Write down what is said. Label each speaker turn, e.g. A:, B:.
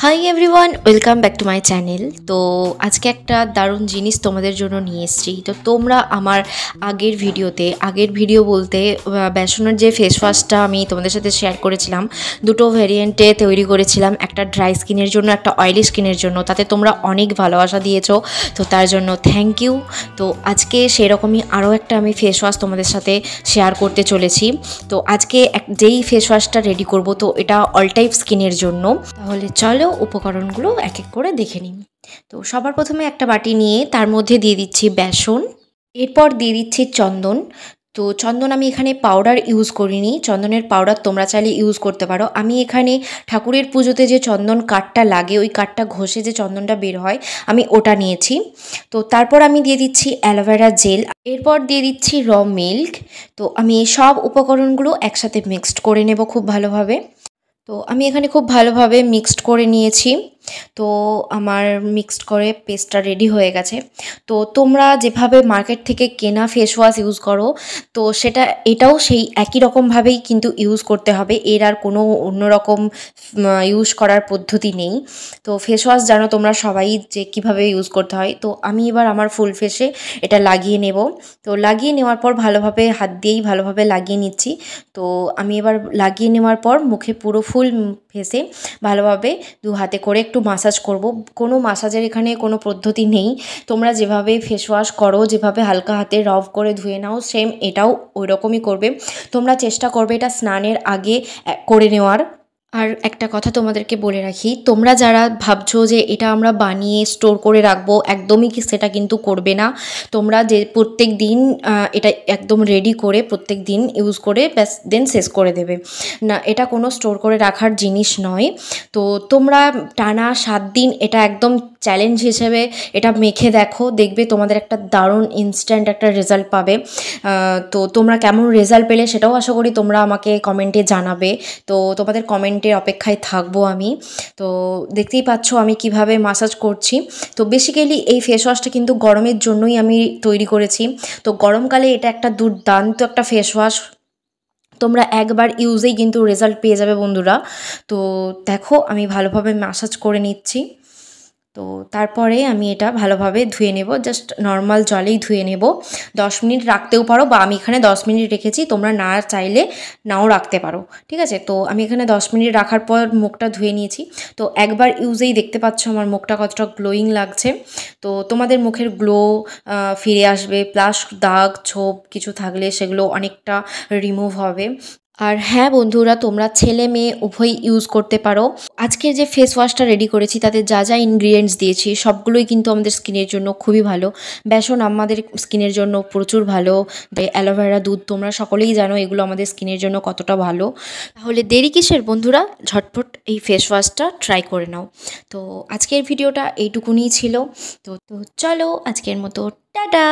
A: Hi everyone, welcome back to my channel. তো আজকে একটা দারুণ জিনিস তোমাদের জন্য নিয়ে এসেছি। তো তোমরা আমার আগের ভিডিও বলতে বেসনের যে ফেস ওয়াশটা আমি তোমাদের সাথে শেয়ার করেছিলাম, দুটো ভ্যারিয়েন্টে তৈরি করেছিলাম, একটা ড্রাই স্কিনের জন্য, একটা অয়েলি স্কিনের জন্য। তাতে তোমরা অনেক ভালোবাসা দিয়েছো, তো তার জন্য থ্যাংক ইউ। তো আজকে সেরকমই আরও একটা আমি ফেস ওয়াশ তোমাদের সাথে শেয়ার করতে চলেছি। তো আজকে যেই ফেস ওয়াশটা রেডি করব, তো এটা অল টাইপ স্কিনের জন্য। তাহলে চলো উপকরণগুলো এক এক করে দেখে নিই। তো সবার প্রথমে একটা বাটি নিয়ে তার মধ্যে দিয়ে দিচ্ছি বেসন, এরপর দিয়ে দিচ্ছি চন্দন। তো চন্দন আমি এখানে পাউডার ইউজ করিনি, চন্দনের পাউডার তোমরা চাইলে ইউজ করতে পারো। আমি এখানে ঠাকুরের পুজোতে যে চন্দন কাঠটা লাগে, ওই কাঠটা ঘষে যে চন্দনটা বের হয়, আমি ওটা নিয়েছি। তো তারপর আমি দিয়ে দিচ্ছি অ্যালোভেরা জেল, এরপর দিয়ে দিচ্ছি র মিল্ক। তো আমি সব উপকরণগুলো একসাথে মিক্সড করে নেব খুব ভালোভাবে। তো আমি এখানে খুব ভালোভাবে মিক্সড করে নিয়েছি। তো আমার মিক্সড করে পেস্টটা রেডি হয়ে গেছে। তো তোমরা যেভাবে মার্কেট থেকে কেনা ফেস ওয়াশ ইউজ করো, তো এটাও সেই একই রকমভাবেই কিন্তু ইউজ করতে হবে। এর আর কোনো অন্যরকম ইউজ করার পদ্ধতি নেই। তো ফেস ওয়াশ জানো তোমরা সবাই যে কীভাবে ইউজ করতে হয়। তো আমি এবার আমার ফুল ফেসে এটা লাগিয়ে নেব। তো লাগিয়ে নেওয়ার পর ভালোভাবে হাত দিয়েই ভালোভাবে লাগিয়ে নিচ্ছি। তো আমি এবার লাগিয়ে নেওয়ার পর মুখে পুরো ফুল ফেসে ভালোভাবে দু হাতে করে একটু মাসাজ করব। কোনো মাসাজের এখানে কোনো পদ্ধতি নেই, তোমরা যেভাবে ফেস ওয়াশ করো, যেভাবে হালকা হাতে রাব করে ধুয়ে নাও, সেম এটাও ওই রকমই করবে। তোমরা চেষ্টা করবে এটা স্নানের আগে করে নেওয়ার। আর একটা কথা তোমাদেরকে বলে রাখি, তোমরা যারা ভাবছো যে এটা আমরা বানিয়ে স্টোর করে রাখবো, একদমই সেটা কিন্তু করবে না। তোমরা যে প্রত্যেক দিন এটা একদম রেডি করে প্রত্যেক দিন ইউজ করে ব্যাস দেন শেষ করে দেবে না, এটা কোনো স্টোর করে রাখার জিনিস নয়। তো তোমরা টানা 7 দিন এটা একদম চ্যালেঞ্জ হিসেবে এটা মেখে দেখো, দেখবে তোমাদের একটা দারুণ ইনস্ট্যান্ট একটা রেজাল্ট পাবে। তো তোমরা কেমন রেজাল্ট পেলে সেটাও আশা করি তোমরা আমাকে কমেন্টে জানাবে। তো তোমাদের কমেন্টের অপেক্ষায় থাকবো আমি। তো দেখতেই পাচ্ছ আমি কিভাবে মাসাজ করছি। তো বেসিক্যালি এই ফেস ওয়াশটা কিন্তু গরমের জন্যই আমি তৈরি করেছি। তো গরমকালে এটা একটা দুর্দান্ত একটা ফেস ওয়াশ, তোমরা একবার ইউজেই কিন্তু রেজাল্ট পেয়ে যাবে বন্ধুরা। তো দেখো আমি ভালোভাবে ম্যাসাজ করে নিচ্ছি। তো তারপরে আমি এটা ভালোভাবে ধুয়ে নেব, জাস্ট নর্মাল জলেই ধুয়ে নেব। 10 মিনিট রাখতেও পারো, বা আমি এখানে 10 মিনিট রেখেছি, তোমরা না চাইলে নাও রাখতে পারো, ঠিক আছে। তো আমি এখানে 10 মিনিট রাখার পর মুখটা ধুয়ে নিয়েছি। তো একবার ইউজেই দেখতে পাচ্ছ আমার মুখটা কতটা গ্লোয়িং লাগছে। তো তোমাদের মুখের গ্লো ফিরে আসবে, প্লাস দাগ ছোপ কিছু থাকলে সেগুলো অনেকটা রিমুভ হবে। আর হ্যাঁ বন্ধুরা, তোমরা ছেলে মেয়ে উভয়ই ইউজ করতে পারো। আজকে যে ফেস ওয়াশটা রেডি করেছি তাতে যা যা ইনগ্রিডিয়েন্টস দিয়েছি সবগুলোই কিন্তু আমাদের স্কিনের জন্য খুবই ভালো। বেসন আমাদের স্কিনের জন্য প্রচুর ভালো, অ্যালোভেরা দুধ তোমরা সকলেই জানো এগুলো আমাদের স্কিনের জন্য কতটা ভালো। তাহলে দেরি কিসের বন্ধুরা, ঝটপট এই ফেস ওয়াশটা ট্রাই করে নাও। তো আজকের ভিডিওটা এইটুকুনি ছিল। তো চলো আজকের মতো টাটা।